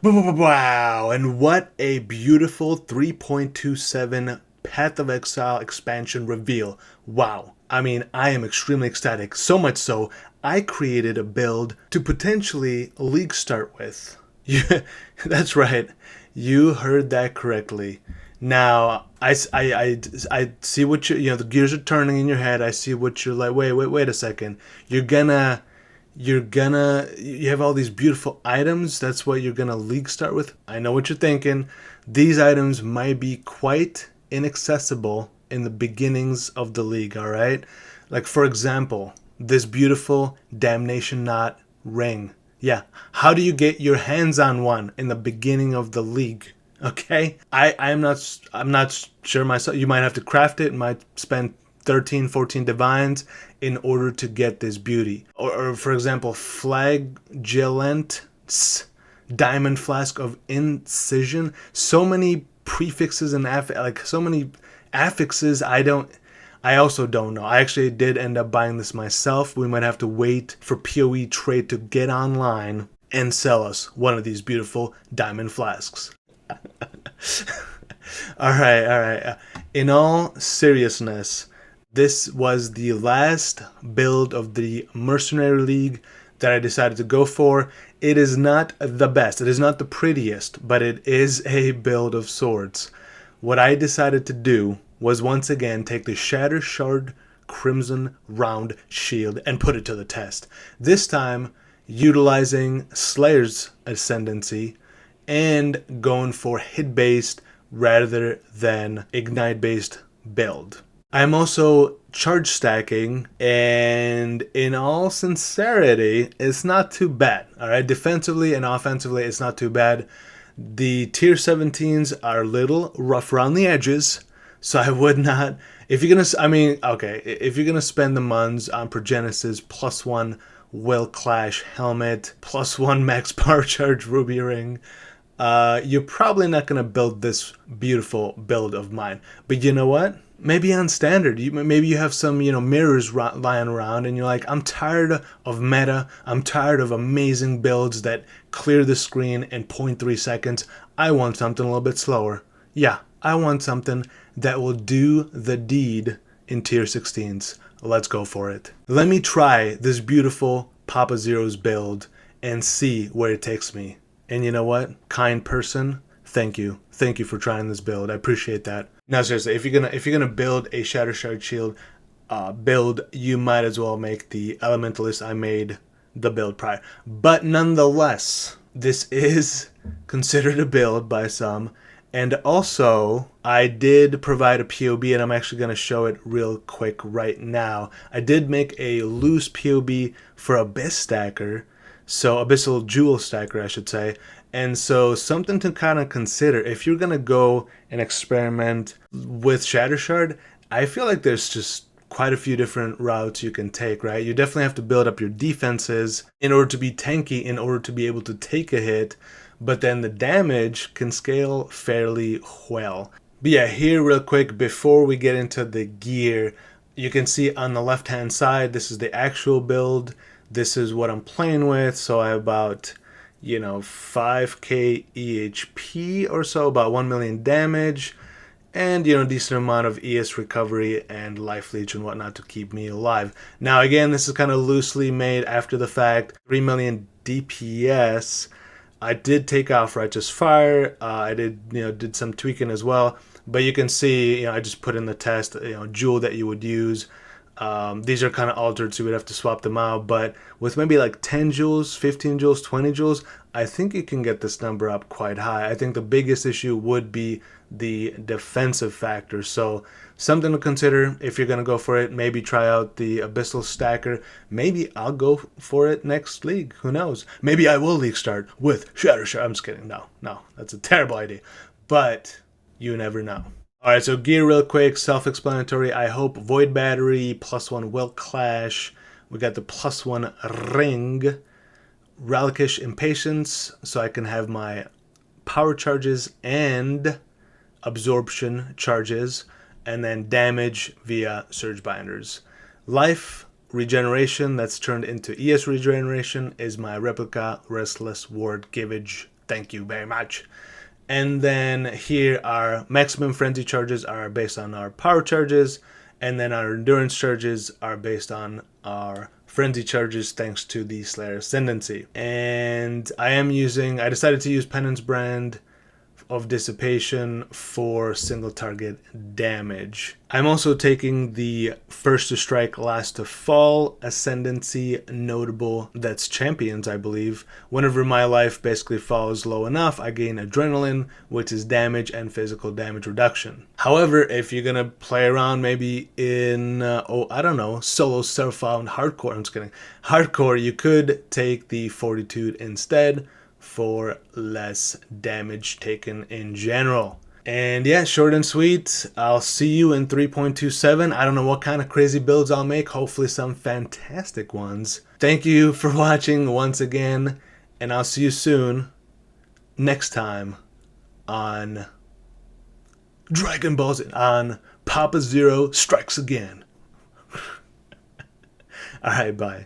Wow, and what a beautiful 3.27 Path of Exile expansion reveal. Wow. I mean, I am extremely ecstatic. So much so, I created a build to potentially league start with. Yeah, that's right. You heard that correctly. Now, I see what the gears are turning in your head. I see what you're like. Wait a second. You have all these beautiful items. That's what you're gonna league start with. I know what you're thinking. These items might be quite inaccessible in the beginnings of the league, all right? Like, for example, this beautiful Damnation Knot ring. Yeah, how do you get your hands on one in the beginning of the league? Okay, I'm not sure myself. You might have to craft it. Might spend 13, 14 divines in order to get this beauty. Or for example, Flagellant's Diamond Flask of Incision. So many prefixes and like so many affixes. I also don't know. I actually did end up buying this myself. We might have to wait for PoE Trade to get online and sell us one of these beautiful diamond flasks. All right. In all seriousness, this was the last build of the Mercenary League that I decided to go for. It is not the best, it is not the prettiest, but it is a build of sorts. What I decided to do was once again take the Shattershard Crimson Round Shield and put it to the test. This time, utilizing Slayer's Ascendancy and going for hit-based rather than ignite-based build. I'm also charge stacking, and in all sincerity, it's not too bad. All right, defensively and offensively, it's not too bad. The tier 17s are a little rough around the edges, so I would not. If you're gonna, I mean, okay, if you're gonna spend the muns on Progenesis +1 Will Clash helmet, +1 max power charge ruby ring, you're probably not gonna build this beautiful build of mine. But you know what? Maybe on standard, maybe you have some mirrors lying around, and you're like, I'm tired of meta. I'm tired of amazing builds that clear the screen in 0.3 seconds. I want something a little bit slower. Yeah, I want something that will do the deed in tier 16s. Let's go for it. Let me try this beautiful Papa Zero's build and see where it takes me. And you know what, kind person, thank you for trying this build. I appreciate that. Now seriously, if you're gonna build a Shattershard Shield build, you might as well make the Elementalist I made the build prior. But nonetheless, this is considered a build by some. And also, I did provide a POB, and I'm actually going to show it real quick right now. I did make a loose POB for Abyss Stacker, so Abyssal Jewel Stacker, I should say. And so something to kind of consider, if you're going to go and experiment with Shattershard, I feel like there's just quite a few different routes you can take, right? You definitely have to build up your defenses in order to be tanky, in order to be able to take a hit, but then the damage can scale fairly well. But yeah, here real quick, before we get into the gear, you can see on the left hand side, this is the actual build. This is what I'm playing with. So I have about 5k EHP or so, about 1 million damage, and decent amount of ES recovery and life leech and whatnot to keep me alive. Now again, this is kind of loosely made after the fact. 3 million DPS. I did take off Righteous Fire. I did some tweaking as well, but you can see I just put in the test jewel that you would use. These are kind of altered, so you would have to swap them out. But with maybe like 10 joules, 15 joules, 20 joules, I think you can get this number up quite high. I think the biggest issue would be the defensive factor. So something to consider if you're going to go for it. Maybe try out the Abyssal Stacker. Maybe I'll go for it next league. Who knows? Maybe I will league start with Shattershard. I'm just kidding. No, that's a terrible idea. But you never know. Alright, so gear real quick, self-explanatory. I hope Void Battery, +1 Will Clash. We got the +1 Ring. Relikish Impatience, so I can have my power charges and absorption charges, and then damage via Surge Binders. Life regeneration that's turned into ES regeneration is my replica Restless Ward Givage Thank you very much. And then here our maximum frenzy charges are based on our power charges, and then our endurance charges are based on our frenzy charges thanks to the Slayer Ascendancy. And I decided to use Penance Brand of Dissipation for single target damage. I'm also taking the first to strike, last to fall ascendancy notable. That's champions, I believe. Whenever my life basically falls low enough, I gain adrenaline, which is damage and physical damage reduction. However, if you're gonna play around maybe in, I don't know, solo self-found hardcore, I'm just kidding, hardcore, you could take the Fortitude instead for less damage taken in general. And yeah, short and sweet. I'll see you in 3.27. I don't know what kind of crazy builds I'll make. Hopefully some fantastic ones. Thank you for watching once again, and I'll see you soon next time on Dragon Ball Z, on Papa Zero Strikes Again. Alright, bye.